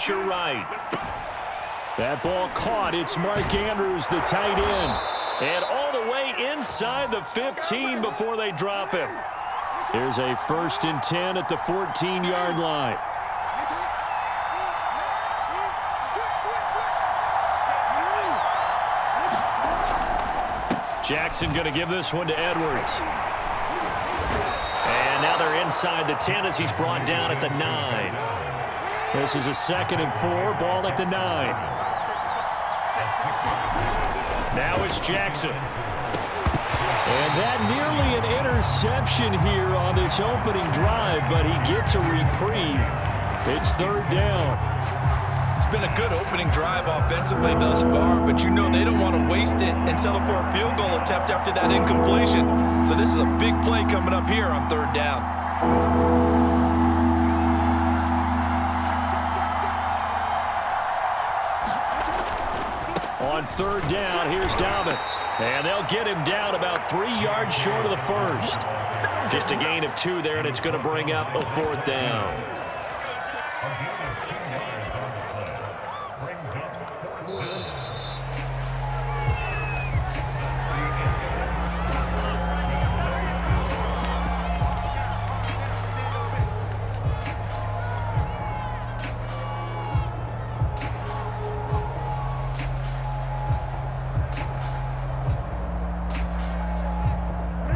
your right. That ball caught. It's Mark Andrews, the tight end. And all the way inside the 15 before they drop him. Here's a 1st and 10 at the 14-yard line. Jackson going to give this one to Edwards. And now they're inside the 10 as he's brought down at the 9. This is a 2nd and 4, ball at the 9. Now it's Jackson. And that nearly an interception here on this opening drive, but he gets a reprieve. It's 3rd down. It's been a good opening drive offensively thus far, but you know they don't want to waste it and settle for a field goal attempt after that incompletion. So this is a big play coming up here on 3rd down. On 3rd down, here's Dobbins. And they'll get him down about 3 yards short of the 1st. Just a gain of 2 there, and it's going to bring up a 4th down.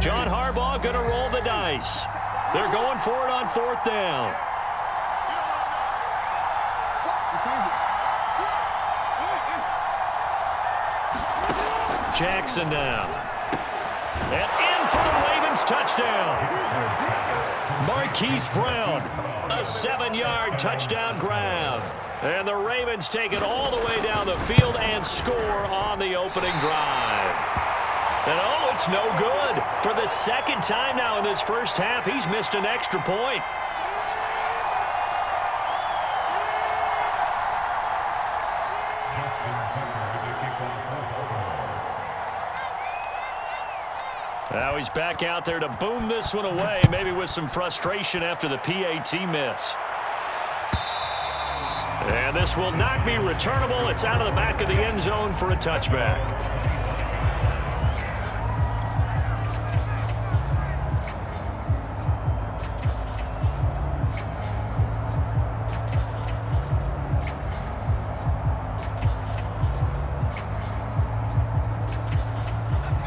John Harbaugh going to roll the dice. They're going for it on 4th down. Jackson now. And in for the Ravens touchdown. Marquise Brown, a 7-yard touchdown grab. And the Ravens take it all the way down the field and score on the opening drive. And oh, it's no good. For the 2nd time now in this first half, he's missed an extra point. Now he's back out there to boom this one away, maybe with some frustration after the PAT miss. And this will not be returnable. It's out of the back of the end zone for a touchback.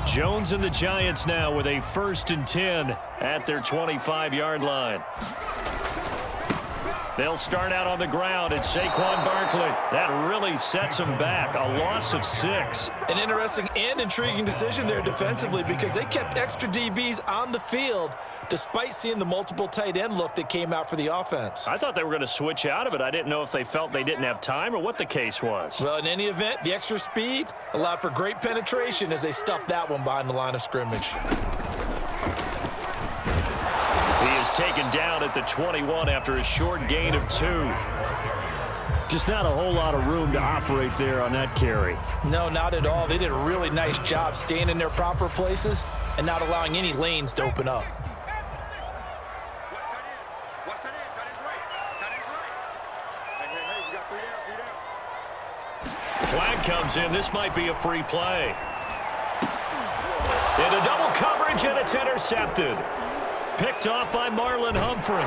Jones and the Giants now with a 1st and 10 at their 25-yard line. They'll start out on the ground. It's Saquon Barkley. That really sets them back. A loss of 6. An interesting and intriguing decision there defensively because they kept extra DBs on the field despite seeing the multiple tight end look that came out for the offense. I thought they were going to switch out of it. I didn't know if they felt they didn't have time or what the case was. Well, in any event, the extra speed allowed for great penetration as they stuffed that one behind the line of scrimmage. He is taken down at the 21 after a short gain of 2. Just not a whole lot of room to operate there on that carry. No, not at all. They did a really nice job staying in their proper places and not allowing any lanes to open up. Flag comes in. This might be a free play. Into double coverage, and it's intercepted. Picked off by Marlon Humphrey.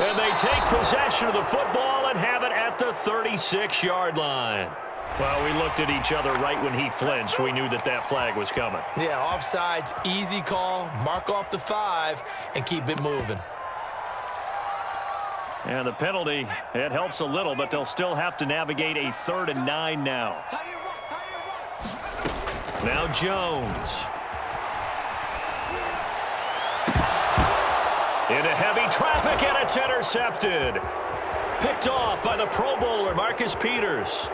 And they take possession of the football and have it at the 36-yard line. Well, we looked at each other right when he flinched. We knew that that flag was coming. Yeah, offsides, easy call. Mark off the 5 and keep it moving. And the penalty, it helps a little, but they'll still have to navigate a 3rd and 9 now. Now Jones. Into heavy traffic, and it's intercepted. Picked off by the Pro Bowler, Marcus Peters.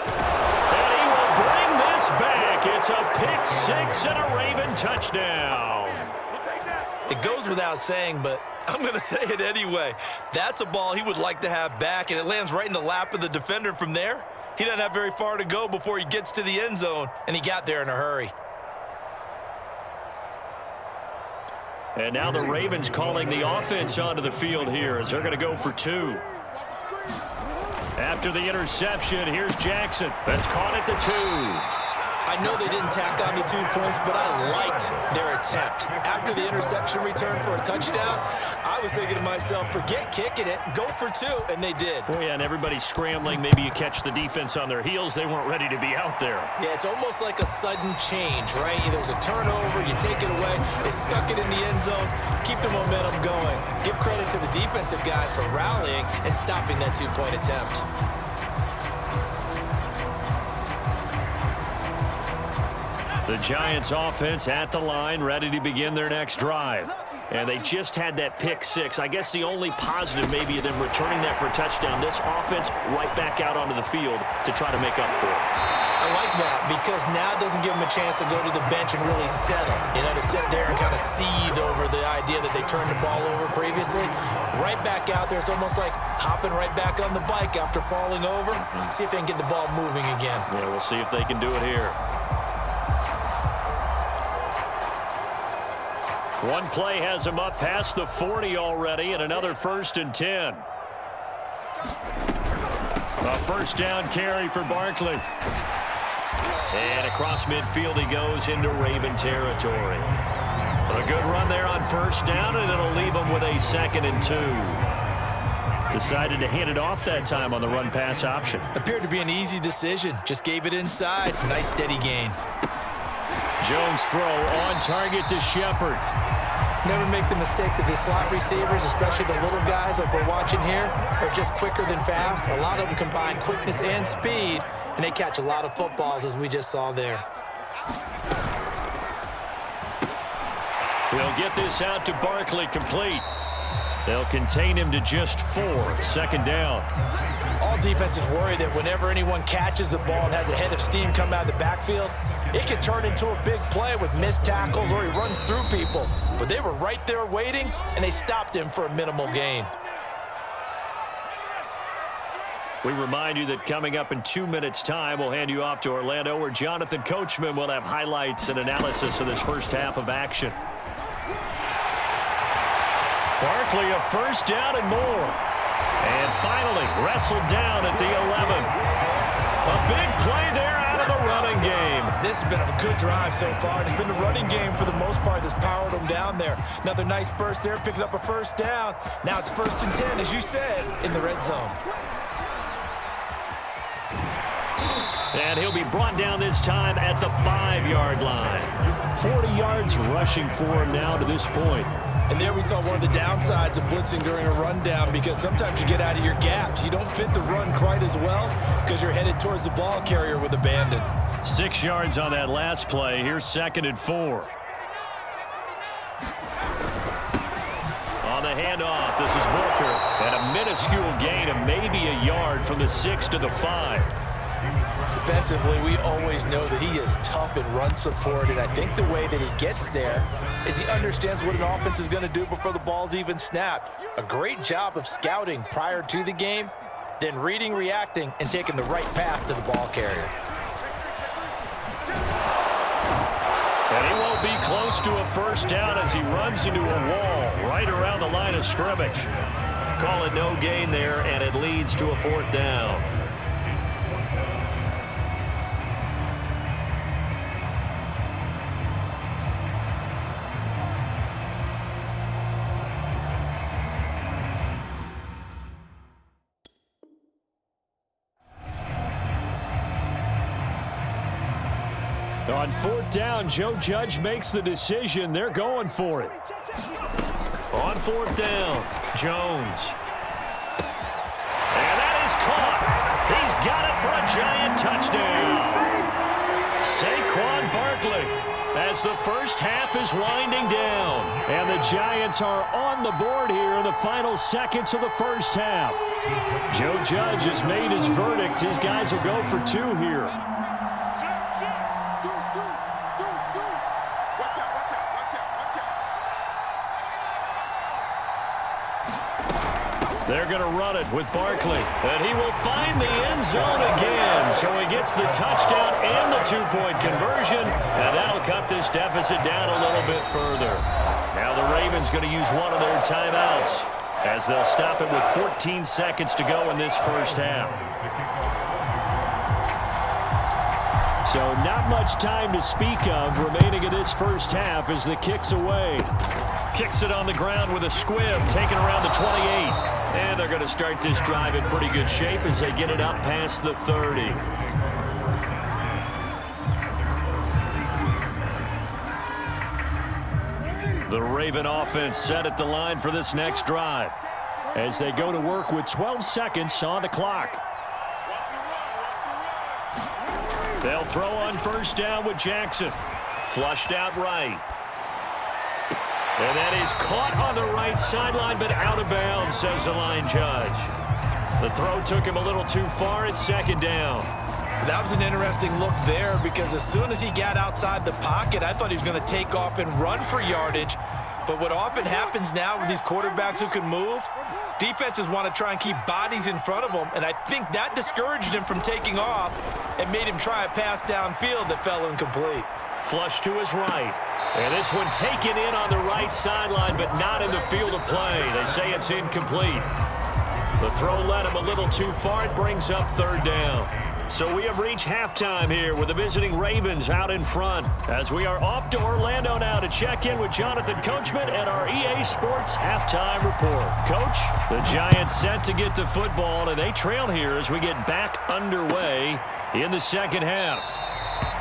And he will bring this back. It's a pick 6 and a Raven touchdown. It goes without saying, but I'm going to say it anyway. That's a ball he would like to have back, and it lands right in the lap of the defender from there. He doesn't have very far to go before he gets to the end zone, and he got there in a hurry. And now the Ravens calling the offense onto the field here as they're going to go for 2. After the interception, here's Jackson. That's caught at the 2. I know they didn't tack on the 2 points, but I liked their attempt. After the interception return for a touchdown, I was thinking to myself, forget kicking it, go for 2, and they did. Oh, yeah, and everybody's scrambling. Maybe you catch the defense on their heels. They weren't ready to be out there. Yeah, it's almost like a sudden change, right? There's a turnover, you take it away, they stuck it in the end zone, keep the momentum going. Give credit to the defensive guys for rallying and stopping that 2-point attempt. The Giants offense at the line, ready to begin their next drive. And they just had that pick 6. I guess the only positive maybe of them returning that for a touchdown. This offense right back out onto the field to try to make up for it. I like that because now it doesn't give them a chance to go to the bench and really settle. To sit there and kind of seethe over the idea that they turned the ball over previously. Right back out there. It's almost like hopping right back on the bike after falling over. See if they can get the ball moving again. Yeah, we'll see if they can do it here. One play has him up past the 40 already, and another 1st and 10. A first down carry for Barkley. And across midfield he goes into Raven territory. A good run there on first down, and it'll leave him with a 2nd and 2. Decided to hand it off that time on the run-pass option. Appeared to be an easy decision. Just gave it inside. Nice steady gain. Jones throw on target to Shepard. Never make the mistake that the slot receivers, especially the little guys like we're watching here, are just quicker than fast. A lot of them combine quickness and speed, and they catch a lot of footballs, as we just saw there. They'll get this out to Barkley complete. They'll contain him to just 4. 2nd down. All defenses worry that whenever anyone catches the ball and has a head of steam come out of the backfield, it can turn into a big play with missed tackles or he runs through people. But they were right there waiting, and they stopped him for a minimal gain. We remind you that coming up in 2 minutes' time, we'll hand you off to Orlando, where Jonathan Coachman will have highlights and analysis of this first half of action. Barkley, a first down and more. And finally, wrestled down at the 11. A big play there out of the running game. This has been a good drive so far. It's been the running game for the most part that's powered them down there. Another nice burst there, picking up a first down. Now it's 1st and 10, as you said, in the red zone. And he'll be brought down this time at the 5-yard line. 40 yards rushing for him now to this point. And there we saw one of the downsides of blitzing during a rundown, because sometimes you get out of your gaps. You don't fit the run quite as well because you're headed towards the ball carrier with abandon. 6 yards on that last play. Here's 2nd and 4. On the handoff, this is Booker. And a minuscule gain of maybe a yard from the 6 to the 5. Defensively, we always know that he is tough in run support, and I think the way that he gets there is he understands what an offense is going to do before the ball's even snapped. A great job of scouting prior to the game, then reading, reacting, and taking the right path to the ball carrier. And he won't be close to a first down as he runs into a wall right around the line of scrimmage. Call it no gain there, and it leads to a 4th down. On 4th down, Joe Judge makes the decision. They're going for it. On 4th down, Jones. And that is caught. He's got it for a giant touchdown. Saquon Barkley, as the first half is winding down. And the Giants are on the board here in the final seconds of the first half. Joe Judge has made his verdict. His guys will go for 2 here. They're going to run it with Barkley. And he will find the end zone again. So he gets the touchdown and the 2-point conversion. And that'll cut this deficit down a little bit further. Now the Ravens going to use one of their timeouts. as they'll stop it with 14 seconds to go in this first half. So not much time to speak of remaining in this first half as the kick's away. Kicks it on the ground with a squib, taken around the 28. And they're going to start this drive in pretty good shape as they get it up past the 30. The Raven offense set at the line for this next drive as they go to work with 12 seconds on the clock. They'll throw on first down with Jackson. Flushed out right. And that is caught on the right sideline, but out of bounds, says the line judge. The throw took him a little too far at second down. That was an interesting look there because as soon as he got outside the pocket, I thought he was going to take off and run for yardage. But what often happens now with these quarterbacks who can move, defenses want to try and keep bodies in front of them, and I think that discouraged him from taking off and made him try a pass downfield that fell incomplete. Flush to his right. And this one taken in on the right sideline, but not in the field of play. They say it's incomplete. The throw led him a little too far. It brings up third down. So we have reached halftime here with the visiting Ravens out in front as we are off to Orlando now to check in with Jonathan Coachman and our EA Sports halftime report. Coach, the Giants set to get the football, and they trail here as we get back underway in the second half.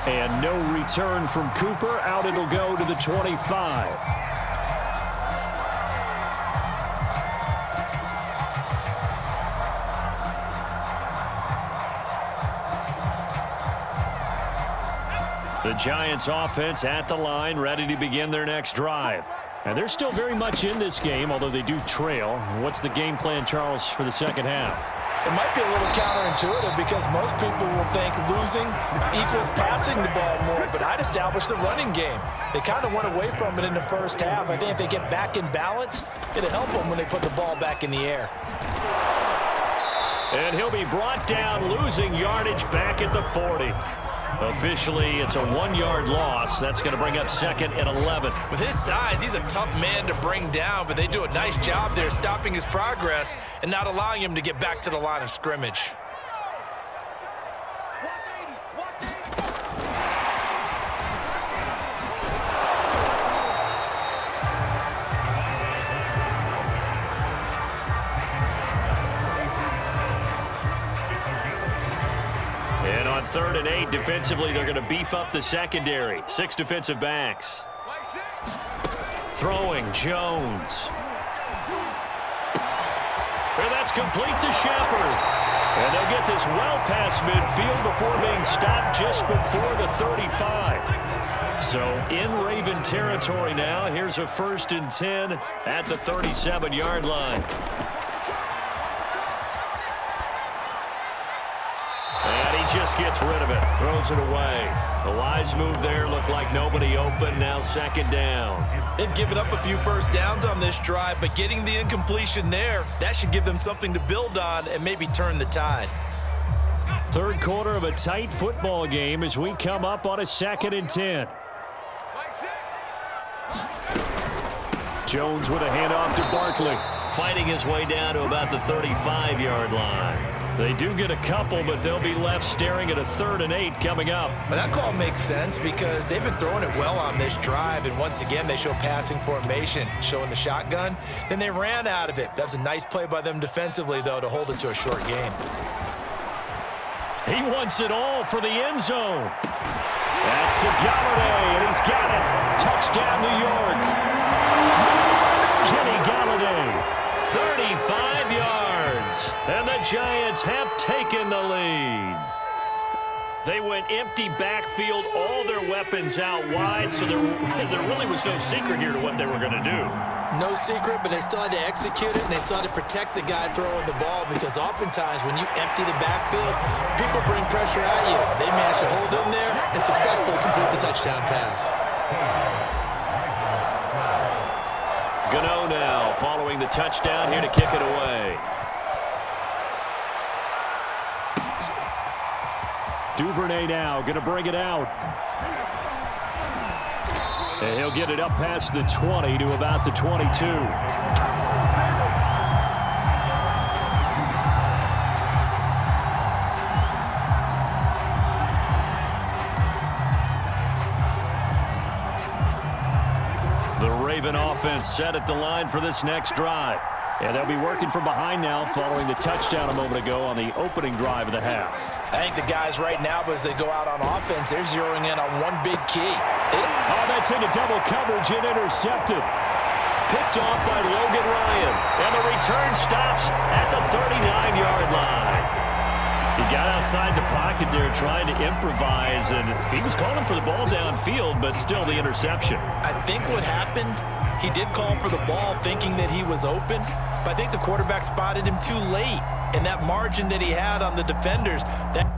And no return from Cooper. Out it'll go to the 25. The Giants offense at the line, ready to begin their next drive. And they're still very much in this game, although they do trail. What's the game plan, Charles, for the second half? It might be a little counterintuitive because most people will think losing equals passing the ball more, but I'd establish the running game. They kind of went away from it in the first half. I think if they get back in balance, it'll help them when they put the ball back in the air. And he'll be brought down, losing yardage back at the 40. Officially, it's a 1-yard loss. That's going to bring up second and 11. With his size, he's a tough man to bring down, but they do a nice job there stopping his progress and not allowing him to get back to the line of scrimmage. And on 3rd and 8, defensively, they're going to beef up the secondary. 6 defensive backs. Throwing, Jones. And that's complete to Shepard. And they'll get this well past midfield before being stopped just before the 35. So in Raven territory now. Here's a 1st and 10 at the 37-yard line. And he just gets rid of it, throws it away. The wise move there, looked like nobody open, now 2nd down. They've given up a few first downs on this drive, but getting the incompletion there, that should give them something to build on and maybe turn the tide. 3rd quarter of a tight football game as we come up on a 2nd and 10. Jones with a handoff to Barkley. Fighting his way down to about the 35-yard line. They do get a couple, but they'll be left staring at a 3rd and 8 coming up. But that call makes sense because they've been throwing it well on this drive, and once again, they show passing formation, showing the shotgun. Then they ran out of it. That was a nice play by them defensively, though, to hold it to a short gain. He wants it all for the end zone. That's to Galladay, and he's got it. Touchdown, New York. Kenny Galladay, 35 yards, and the Giants have taken the lead. They went empty backfield, all their weapons out wide, so there really was no secret here to what they were going to do. No secret, but they still had to execute it, and they still had to protect the guy throwing the ball because oftentimes when you empty the backfield, people bring pressure at you. They managed to hold him there and successfully complete the touchdown pass. Gano now following the touchdown here to kick it away. Duvernay now going to bring it out. And he'll get it up past the 20 to about the 22. Raven offense set at the line for this next drive. And they'll be working from behind now following the touchdown a moment ago on the opening drive of the half. I think the guys right now, as they go out on offense, they're zeroing in on one big key. Oh, that's into double coverage and intercepted. Picked off by Logan Ryan. And the return stops at the 39-yard line. He got outside the pocket there trying to improvise, and he was calling for the ball downfield, but still the interception. I think what happened, he did call for the ball thinking that he was open, but I think the quarterback spotted him too late. And that margin that he had on the defenders, that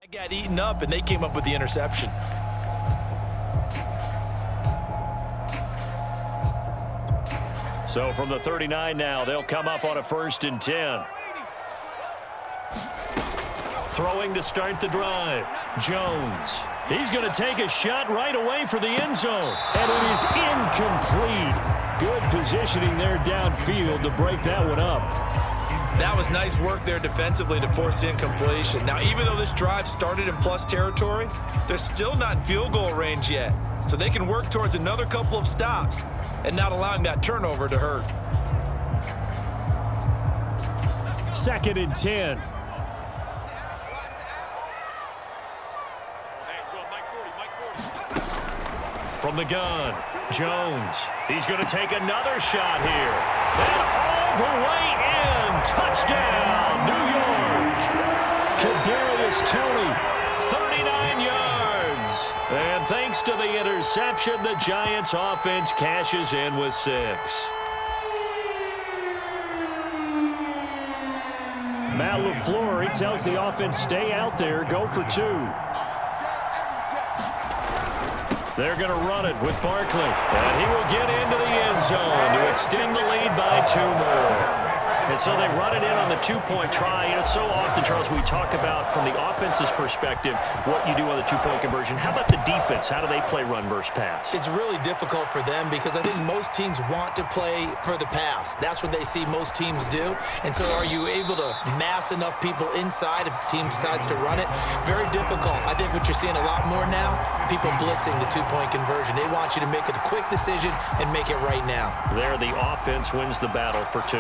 got eaten up, and they came up with the interception. So from the 39 now, they'll come up on a 1st and 10. Throwing to start the drive. Jones. He's going to take a shot right away for the end zone. And it is incomplete. Good positioning there downfield to break that one up. That was nice work there defensively to force the incompletion. Now, even though this drive started in plus territory, they're still not in field goal range yet. So they can work towards another couple of stops and not allowing that turnover to hurt. 2nd and 10. From the gun, Jones. He's going to take another shot here. And all the way in. Touchdown, New York. Kadarius Toney. 39 yards. And thanks to the interception, the Giants offense cashes in with 6. Matt LaFleur, he tells the offense, stay out there, go for 2. They're going to run it with Barkley. And he will get into the end zone to extend the lead by 2 more. And so they run it in on the 2-point try. And it's so often, Charles, we talk about from the offense's perspective what you do on the 2-point conversion. How about the defense? How do they play run versus pass? It's really difficult for them because I think most teams want to play for the pass. That's what they see most teams do. And so are you able to mass enough people inside if the team decides to run it? Very difficult. I think what you're seeing a lot more now, people blitzing the 2-point conversion. They want you to make a quick decision and make it right now. There, the offense wins the battle for 2.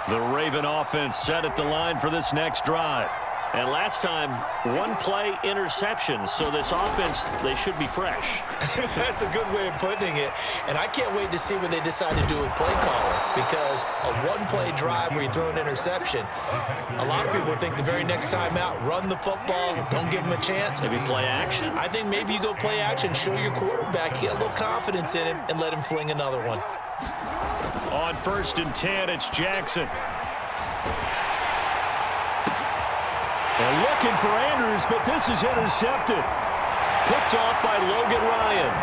The Raven offense set at the line for this next drive. And last time, 1-play interceptions. So this offense, they should be fresh. That's a good way of putting it. And I can't wait to see what they decide to do with play calling. Because a 1-play drive where you throw an interception, a lot of people think the very next time out, run the football, don't give them a chance. Maybe play action? I think maybe you go play action, show your quarterback, get a little confidence in him, and let him fling another one. On 1st and 10, it's Jackson. They're looking for Andrews, but this is intercepted. Picked off by Logan Ryan.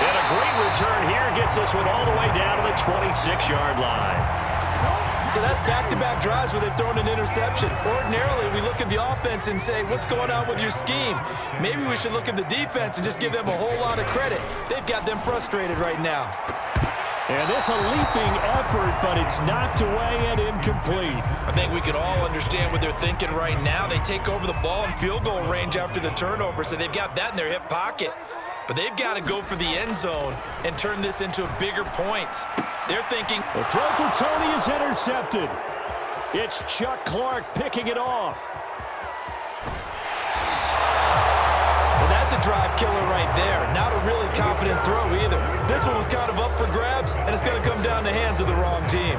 And a great return here gets this one all the way down to the 26-yard line. So that's back-to-back drives where they've thrown an interception. Ordinarily, we look at the offense and say, what's going on with your scheme? Maybe we should look at the defense and just give them a whole lot of credit. They've got them frustrated right now. And this a leaping effort, but it's knocked away and incomplete. I think we can all understand what they're thinking right now. They take over the ball in field goal range after the turnover, so they've got that in their hip pocket. But they've got to go for the end zone and turn this into bigger points. They're thinking. The throw for Toney is intercepted. It's Chuck Clark picking it off. Well, that's a drive killer right there. Not a really confident throw either. This one was kind of up for grabs, and it's going to come down the hands of the wrong team.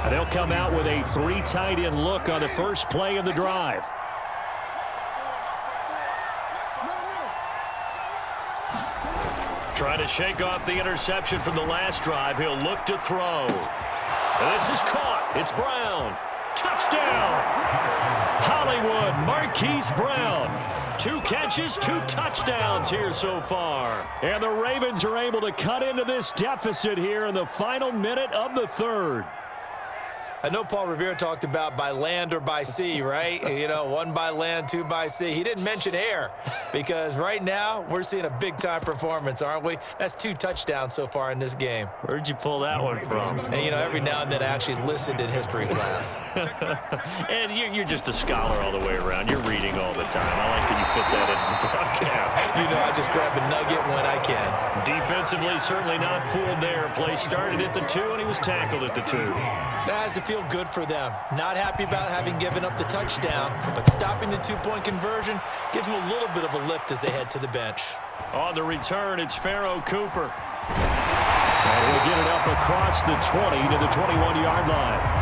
And they'll come out with a 3 tight end look on the first play of the drive. Trying to shake off the interception from the last drive. He'll look to throw. And this is caught. It's Brown. Touchdown! Hollywood Marquise Brown. 2 catches, 2 touchdowns here so far. And the Ravens are able to cut into this deficit here in the final minute of the third. I know Paul Revere talked about by land or by sea, right? You know, 1 by land, 2 by sea. He didn't mention air because right now we're seeing a big-time performance, aren't we? That's 2 touchdowns so far in this game. Where'd you pull that one from? And, you know, every now and then I actually listened in history class. And you're just a scholar all the way around. You're reading all the time. I like that you fit that in the broadcast. You know, I just grab a nugget when I can. Defensively, certainly not fooled there. Play started at the 2, and he was tackled at the 2. That has to feel good for them. Not happy about having given up the touchdown, but stopping the 2-point conversion gives them a little bit of a lift as they head to the bench. On the return, it's Pharaoh Cooper. And he'll get it up across the 20 to the 21-yard line.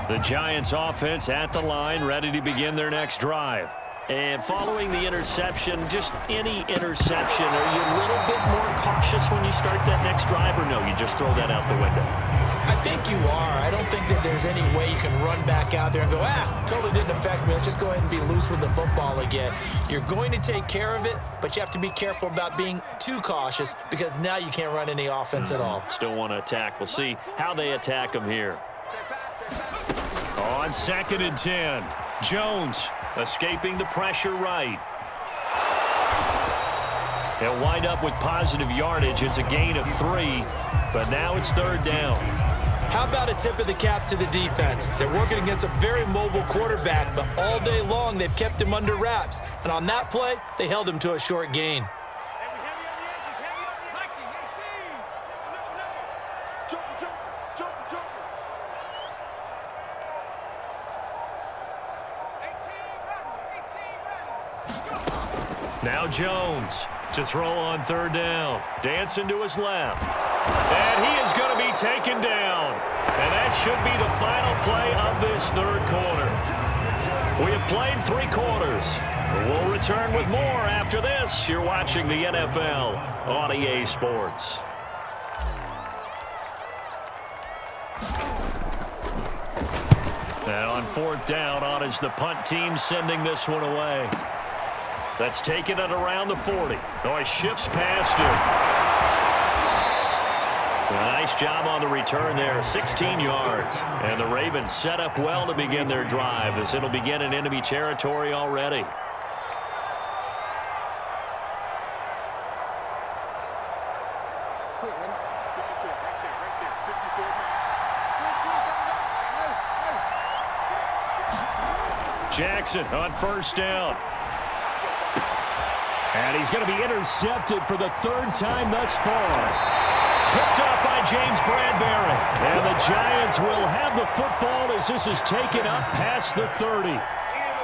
The Giants offense at the line, ready to begin their next drive. And following the interception, just any interception, are you a little bit more cautious when you start that next drive, or no, you just throw that out the window? I think you are. I don't think that there's any way you can run back out there and go, totally didn't affect me. Let's just go ahead and be loose with the football again. You're going to take care of it, but you have to be careful about being too cautious because now you can't run any offense at all. Still want to attack. We'll see how they attack them here. On 2nd and 10, Jones escaping the pressure right. He'll wind up with positive yardage. It's a gain of 3, but now it's 3rd down. How about a tip of the cap to the defense? They're working against a very mobile quarterback, but all day long they've kept him under wraps. And on that play, they held him to a short gain. Now Jones to throw on 3rd down. Dancing to his left. And he is going to be taken down. And that should be the final play of this 3rd quarter. We have played 3 quarters. We'll return with more after this. You're watching the NFL on EA Sports. And on 4th down, on is the punt team sending this one away. That's taken it around the 40. Oh, he shifts past him. A nice job on the return there, 16 yards. And the Ravens set up well to begin their drive as it'll begin in enemy territory already. Jackson on 1st down. And he's going to be intercepted for the 3rd time thus far. Picked up by James Bradbury. And the Giants will have the football as this is taken up past the 30.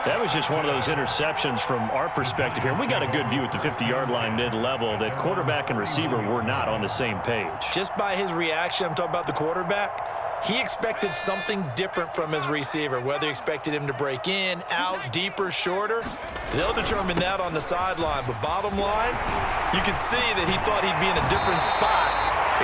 That was just one of those interceptions from our perspective here. We got a good view at the 50-yard line mid-level that quarterback and receiver were not on the same page. Just by his reaction, I'm talking about the quarterback, he expected something different from his receiver, whether he expected him to break in, out, deeper, shorter. They'll determine that on the sideline. But bottom line, you can see that he thought he'd be in a different spot,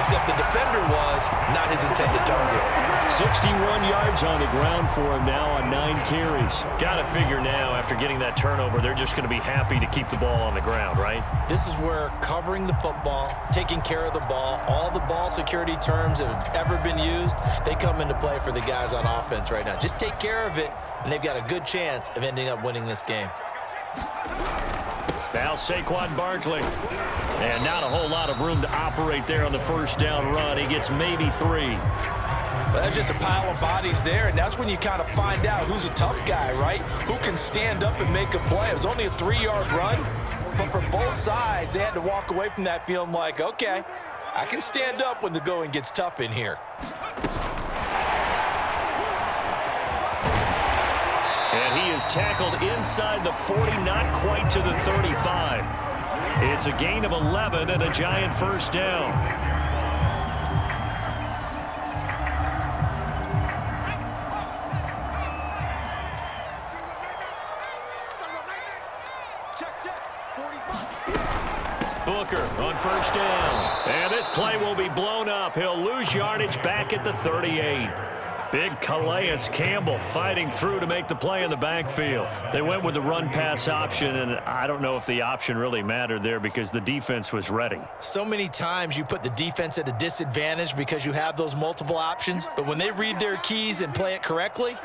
except the defender was not his intended target. 61 yards on the ground for him now on 9 carries. Got to figure now, after getting that turnover, they're just going to be happy to keep the ball on the ground, right? This is where covering the football, taking care of the ball, all the ball security terms that have ever been used, they come into play for the guys on offense right now. Just take care of it, and they've got a good chance of ending up winning this game. Now Saquon Barkley. And not a whole lot of room to operate there on the 1st down run. He gets maybe 3. Well, that's just a pile of bodies there, and that's when you kind of find out who's a tough guy, right? Who can stand up and make a play. It was only a 3-yard run, but for both sides, they had to walk away from that feeling like, okay, I can stand up when the going gets tough in here. And he is tackled inside the 40, not quite to the 35. It's a gain of 11 and a Giant first down. Booker on first down. And this play will be blown up. He'll lose yardage back at the 38. Big Calais Campbell fighting through to make the play in the backfield. They went with the run-pass option, and I don't know if the option really mattered there because the defense was ready. So many times you put the defense at a disadvantage because you have those multiple options, but when they read their keys and play it correctly,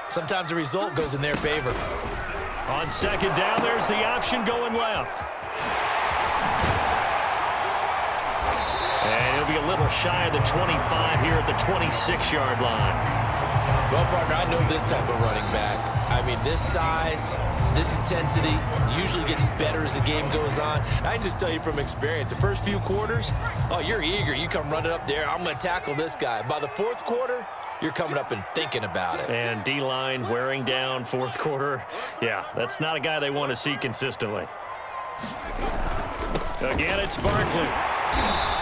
sometimes the result goes in their favor. On second down, there's the option going left. And he'll be a little shy of the 25 here at the 26-yard line. Well, partner, I know this type of running back. I mean, this size, this intensity usually gets better as the game goes on. I can just tell you from experience, the first few quarters, oh, you're eager. You come running up there, I'm going to tackle this guy. By the fourth quarter, you're coming up and thinking about it. And D-line wearing down fourth quarter. Yeah, that's not a guy they want to see consistently. Again, it's Barkley.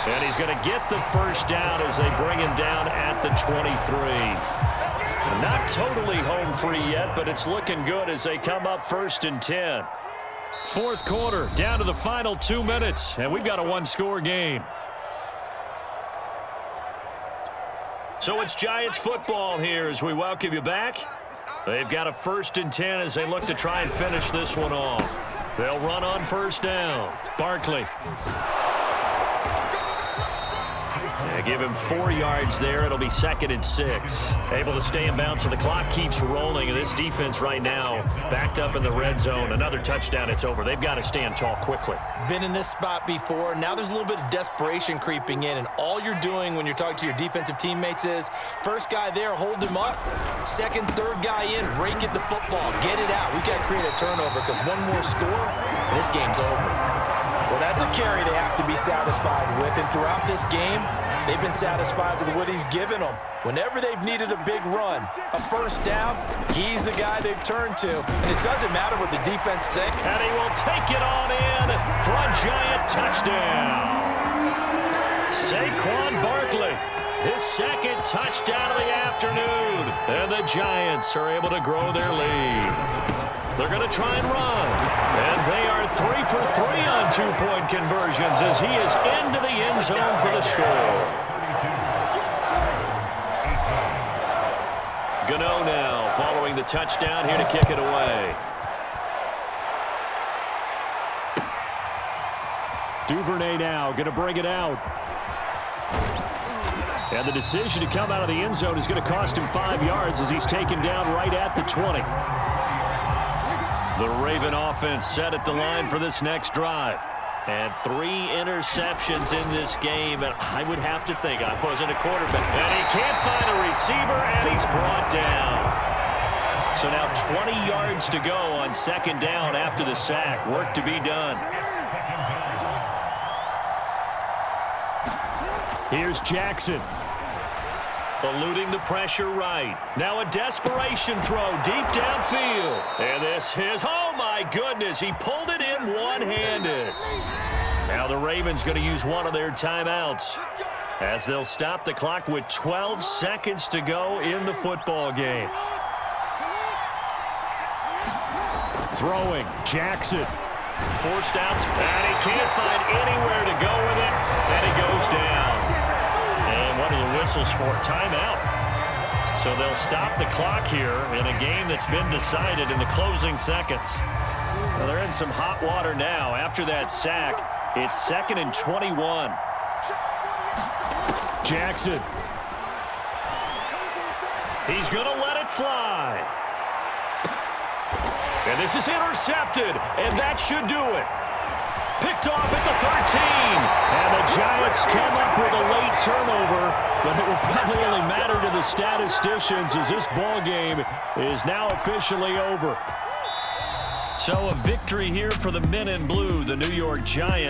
And he's going to get the first down as they bring him down at the 23. Not totally home free yet, but it's looking good as they come up 1st and 10. Fourth quarter, down to the final 2 minutes, and we've got a one-score game. So it's Giants football here as we welcome you back. They've got a 1st and 10 as they look to try and finish this one off. They'll run on first down. Barkley. They give him 4 yards there. It'll be 2nd and 6. Able to stay in bounds, so the clock keeps rolling. And this defense right now backed up in the red zone. Another touchdown, it's over. They've got to stand tall quickly. Been in this spot before. Now there's a little bit of desperation creeping in, and all you're doing when you're talking to your defensive teammates is first guy there, hold him up. Second, third guy in, rake at the football. Get it out. We've got to create a turnover because one more score, and this game's over. Well, that's a carry they have to be satisfied with, and throughout this game, they've been satisfied with what he's given them. Whenever they've needed a big run, a first down, he's the guy they've turned to. And it doesn't matter what the defense thinks. And he will take it on in for a Giant touchdown. Saquon Barkley, his 2nd touchdown of the afternoon. And the Giants are able to grow their lead. They're going to try and run. And they are 3 for 3 on 2-point conversions as he is into the end zone for the score. Gano now following the touchdown here to kick it away. Duvernay now going to bring it out. And the decision to come out of the end zone is going to cost him 5 yards as he's taken down right at the 20. The Raven offense set at the line for this next drive. And 3 interceptions in this game, and I would have to think I wasn't a quarterback. And he can't find a receiver, and he's brought down. So now 20 yards to go on 2nd down after the sack. Work to be done. Here's Jackson. Eluding the pressure right. Now a desperation throw deep downfield. And this is, oh my goodness, he pulled it in one-handed. Now the Ravens going to use one of their timeouts as they'll stop the clock with 12 seconds to go in the football game. Throwing, Jackson. Forced out, and he can't find anywhere to go with it, and he goes down. And what are the whistles for? Timeout. So they'll stop the clock here in a game that's been decided in the closing seconds. Well, they're in some hot water now. After that sack, it's 2nd and 21. Jackson. He's going to let it fly. And this is intercepted, and that should do it. Picked off at the 13. And the Giants come up with a late turnover, but it will probably only matter to the statisticians as this ball game is now officially over. So a victory here for the men in blue, the New York Giants.